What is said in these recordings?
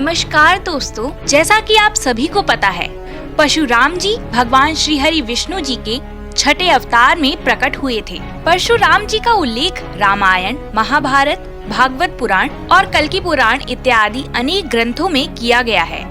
नमस्कार दोस्तों, जैसा कि आप सभी को पता है, परशुराम जी भगवान श्री हरि विष्णु जी के छठे अवतार में प्रकट हुए थे। परशुराम जी का उल्लेख रामायण, महाभारत, भागवत पुराण और कल्कि पुराण इत्यादि अनेक ग्रंथों में किया गया है।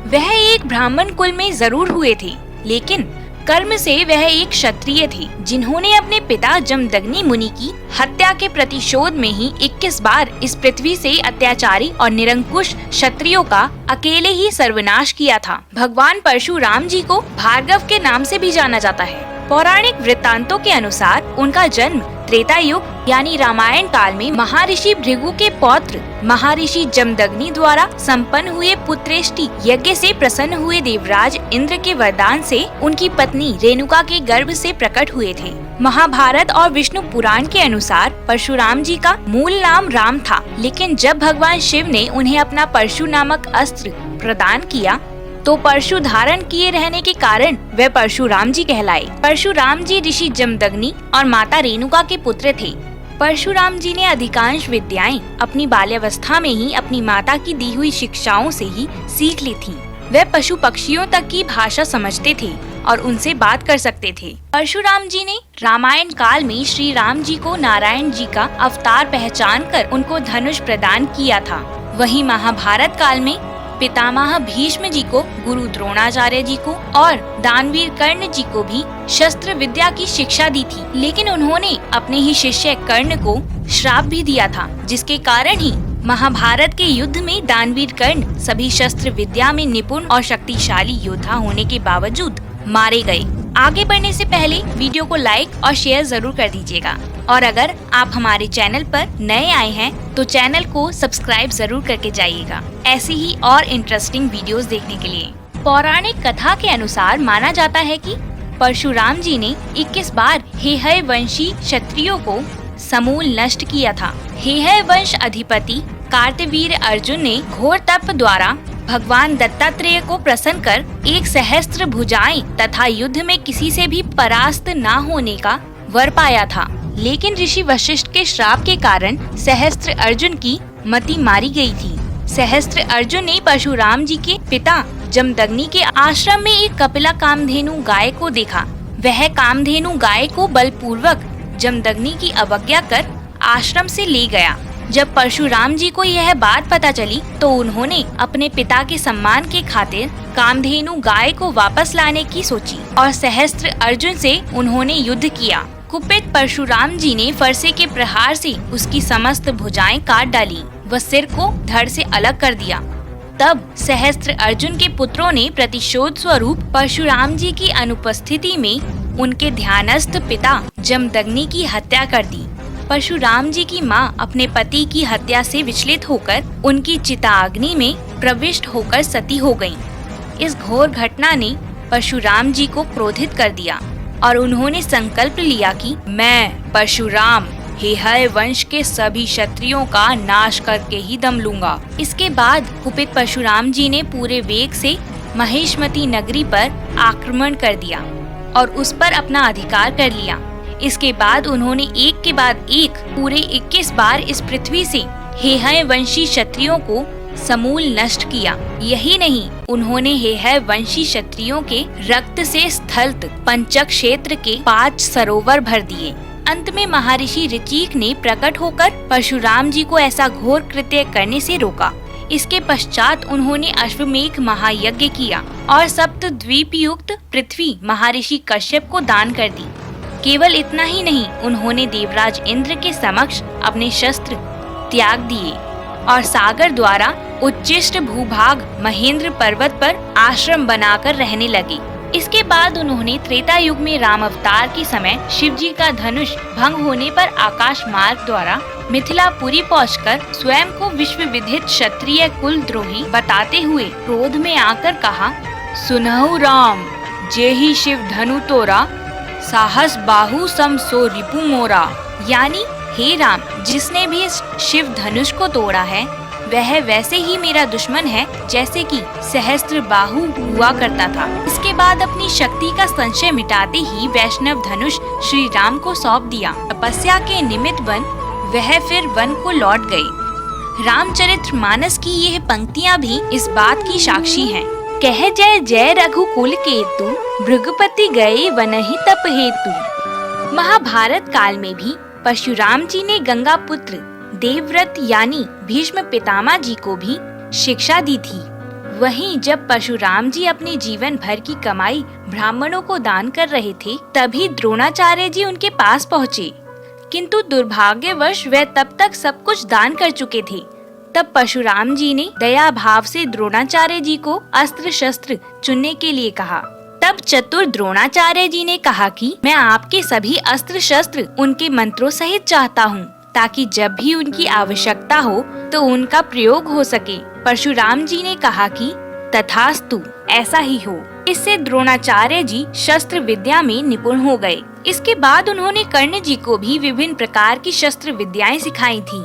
वह एक ब्राह्मण कुल में जरूर हुए थे, लेकिन कर्म से वह एक क्षत्रिय थे, जिन्होंने अपने पिता जमदग्नि मुनि की हत्या के प्रतिशोध में ही 21 बार इस पृथ्वी से अत्याचारी और निरंकुश क्षत्रियों का अकेले ही सर्वनाश किया था। भगवान परशुराम जी को भार्गव के नाम से भी जाना जाता है। पौराणिक वृत्तांतों के अनुसार उनका जन्म त्रेता युग यानी रामायण काल में महर्षि भृगु के पौत्र महर्षि जमदग्नि द्वारा संपन्न हुए पुत्रेष्टि यज्ञ से प्रसन्न हुए देवराज इंद्र के वरदान से उनकी पत्नी रेणुका के गर्भ से प्रकट हुए थे। महाभारत और विष्णु पुराण के अनुसार परशुराम जी का मूल नाम राम था, लेकिन जब भगवान शिव ने उन्हें अपना परशु नामक अस्त्र प्रदान किया तो परशु धारण किए रहने के कारण वे परशुराम जी कहलाए। परशुराम जी ऋषि जमदग्नि और माता रेणुका के पुत्र थे। परशुराम जी ने अधिकांश विद्याएं अपनी बाल्यावस्था में ही अपनी माता की दी हुई शिक्षाओं से ही सीख ली थीं। वे पशु पक्षियों तक की भाषा समझते थे और उनसे बात कर सकते थे। परशुराम जी ने रामायण काल में श्री राम जी को नारायण जी का अवतार पहचानकर उनको धनुष प्रदान किया था। वहीं महाभारत काल में पितामह भीष्म जी को गुरु द्रोणाचार्य जी को और दानवीर कर्ण जी को भी शस्त्र विद्या की शिक्षा दी थी, लेकिन उन्होंने अपने ही शिष्य कर्ण को श्राप भी दिया था, जिसके कारण ही महाभारत के युद्ध में दानवीर कर्ण सभी शस्त्र विद्या में निपुण और शक्तिशाली योद्धा होने के बावजूद मारे गए। आगे बढ़ने से पहले वीडियो को लाइक और शेयर जरूर कर दीजिएगा, और अगर आप हमारे चैनल पर नए आए हैं तो चैनल को सब्सक्राइब जरूर करके जाइएगा, ऐसी ही और इंटरेस्टिंग वीडियोस देखने के लिए। पौराणिक कथा के अनुसार माना जाता है कि परशुराम जी ने 21 बार हेहय वंशी क्षत्रियों को समूल नष्ट किया था। हेहय वंश अधिपति कार्तवीर्य अर्जुन ने घोर तप द्वारा भगवान दत्तात्रेय को प्रसन्न कर 1 सहस्त्र भुजाएं तथा युद्ध में किसी से भी परास्त न होने का वर पाया था, लेकिन ऋषि वशिष्ठ के श्राप के कारण सहस्त्र अर्जुन की मति मारी गई थी। सहस्त्र अर्जुन ने परशुराम जी के पिता जमदग्नि के आश्रम में एक कपिला कामधेनु गाय को देखा। वह कामधेनु गाय को बलपूर्वक जमदग्नि की अवज्ञा कर आश्रम से ले गया। जब परशुराम जी को यह बात पता चली तो उन्होंने अपने पिता के सम्मान के खातिर कामधेनु गाय को वापस लाने की सोची और सहस्त्र अर्जुन से उन्होंने युद्ध किया। कुपित परशुराम जी ने फरसे के प्रहार से उसकी समस्त भुजाएं काट डाली व सिर को धड़ से अलग कर दिया। तब सहस्त्र अर्जुन के पुत्रों ने प्रतिशोध स्वरूप परशुराम जी की अनुपस्थिति में उनके ध्यानस्थ पिता जमदग्नि की हत्या कर दी। परशुराम जी की मां अपने पति की हत्या से विचलित होकर उनकी चिताग्नि में प्रविष्ट होकर सती हो गयीं। इस घोर घटना ने परशुराम जी को क्रोधित कर दिया और उन्होंने संकल्प लिया कि मैं परशुराम हेहय वंश के सभी क्षत्रियों का नाश करके ही दम लूंगा। इसके बाद कुपित परशुराम जी ने पूरे वेग से महेशमती नगरी पर आक्रमण कर दिया और उस पर अपना अधिकार कर लिया। इसके बाद उन्होंने एक के बाद एक पूरे 21 बार इस पृथ्वी से हेहय वंशी क्षत्रियों को समूल नष्ट किया। यही नहीं, उन्होंने हेहय वंशी क्षत्रियों के रक्त से स्थलित पंचक क्षेत्र के 5 सरोवर भर दिए। अंत में महर्षि ऋचिक ने प्रकट होकर परशुराम जी को ऐसा घोर कृत्य करने से रोका। इसके पश्चात उन्होंने अश्वमेघ महायज्ञ किया और सप्तद्वीप युक्त पृथ्वी महर्षि कश्यप को दान कर दी। केवल इतना ही नहीं, उन्होंने देवराज इंद्र के समक्ष अपने शस्त्र त्याग दिए और सागर द्वारा उच्चिष्ट भूभाग महेंद्र पर्वत पर आश्रम बनाकर रहने लगे। इसके बाद उन्होंने त्रेता युग में राम अवतार के समय शिव जी का धनुष भंग होने पर आकाश मार्ग द्वारा मिथिलापुरी पहुंचकर स्वयं को विश्व विदित क्षत्रिय कुल द्रोही बताते हुए क्रोध में आकर कहा, सुनहु राम, जेहि शिव धनु तोरा, साहस बाहु सम सो रिपु मोरा। यानी हे राम, जिसने भी इस शिव धनुष को तोड़ा है वह वैसे ही मेरा दुश्मन है जैसे कि सहस्त्र बाहु हुआ करता था। इसके बाद अपनी शक्ति का संशय मिटाते ही वैष्णव धनुष श्री राम को सौंप दिया। तपस्या के निमित्त वह फिर वन को लौट गए। रामचरितमानस की यह पंक्तियां भी इस बात की साक्षी हैं। कह जय जय रघुकुल केतु, भृगुपति गए वनहि तप हेतु। महाभारत काल में भी परशुराम जी ने गंगा पुत्र देवव्रत यानी भीष्म पितामह जी को भी शिक्षा दी थी। वहीं जब परशुराम जी अपने जीवन भर की कमाई ब्राह्मणों को दान कर रहे थे, तभी द्रोणाचार्य जी उनके पास पहुँचे। किंतु दुर्भाग्यवश वे तब तक सब कुछ दान कर चुके थे। तब परशुराम जी ने दया भाव से द्रोणाचार्य जी को अस्त्र शस्त्र चुनने के लिए कहा। तब चतुर द्रोणाचार्य जी ने कहा कि मैं आपके सभी अस्त्र शस्त्र उनके मंत्रों सहित चाहता हूँ, ताकि जब भी उनकी आवश्यकता हो तो उनका प्रयोग हो सके। परशुराम जी ने कहा कि तथास्तु, ऐसा ही हो। इससे द्रोणाचार्य जी शस्त्र विद्या में निपुण हो गए। इसके बाद उन्होंने कर्ण जी को भी विभिन्न प्रकार की शस्त्र विद्याएं सिखाई थी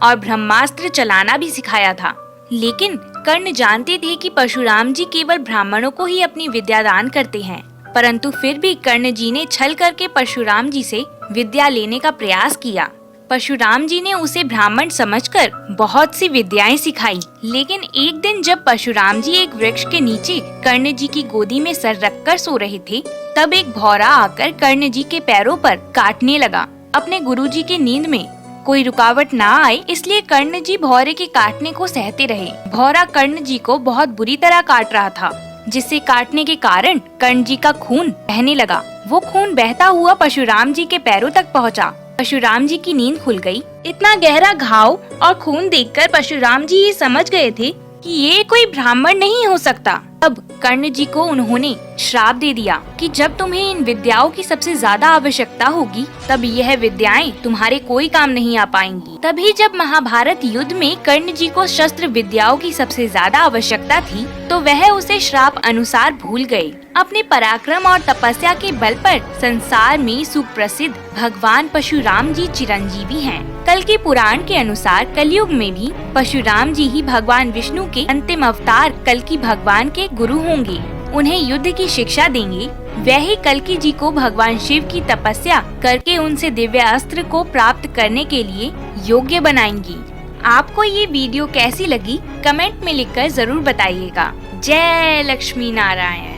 और ब्रह्मास्त्र चलाना भी सिखाया था। लेकिन कर्ण जानते थे कि परशुराम जी केवल ब्राह्मणों को ही अपनी विद्या दान करते हैं, परंतु फिर भी कर्ण जी ने छल करके परशुराम जी से विद्या लेने का प्रयास किया। परशुराम जी ने उसे ब्राह्मण समझकर बहुत सी विद्याएं सिखाई। लेकिन एक दिन जब परशुराम जी एक वृक्ष के नीचे कर्ण जी की गोदी में सर रखकर सो रहे थे, तब एक भौरा आकर कर्ण जी के पैरों पर काटने लगा। अपने गुरुजी की नींद में कोई रुकावट ना आए, इसलिए कर्ण जी भौरे के काटने को सहते रहे। भौरा कर्ण जी को बहुत बुरी तरह काट रहा था, जिससे काटने के कारण कर्ण जी का खून बहने लगा। वो खून बहता हुआ परशुराम जी के पैरों तक पहुंचा। परशुराम जी की नींद खुल गई। इतना गहरा घाव और खून देखकर परशुराम जी ये समझ गए थे कि ये कोई ब्राह्मण नहीं हो सकता। अब कर्ण जी को उन्होंने श्राप दे दिया कि जब तुम्हें इन विद्याओं की सबसे ज्यादा आवश्यकता होगी, तब यह विद्याएं तुम्हारे कोई काम नहीं आ पाएंगी। तभी जब महाभारत युद्ध में कर्ण जी को शस्त्र विद्याओं की सबसे ज्यादा आवश्यकता थी, तो वह उसे श्राप अनुसार भूल गए। अपने पराक्रम और तपस्या के बल पर संसार में सुप्रसिद्ध भगवान परशुराम जी चिरंजीवी हैं। कल के पुराण के अनुसार कलयुग में भी परशुराम जी ही भगवान विष्णु के अंतिम अवतार कल्कि भगवान के गुरु होंगे। उन्हें युद्ध की शिक्षा देंगे। वह ही कल्कि जी को भगवान शिव की तपस्या करके उनसे दिव्य अस्त्र को प्राप्त करने के लिए योग्य बनाएंगी। आपको ये वीडियो कैसी लगी, कमेंट में लिखकर जरूर बताइएगा। जय लक्ष्मी नारायण।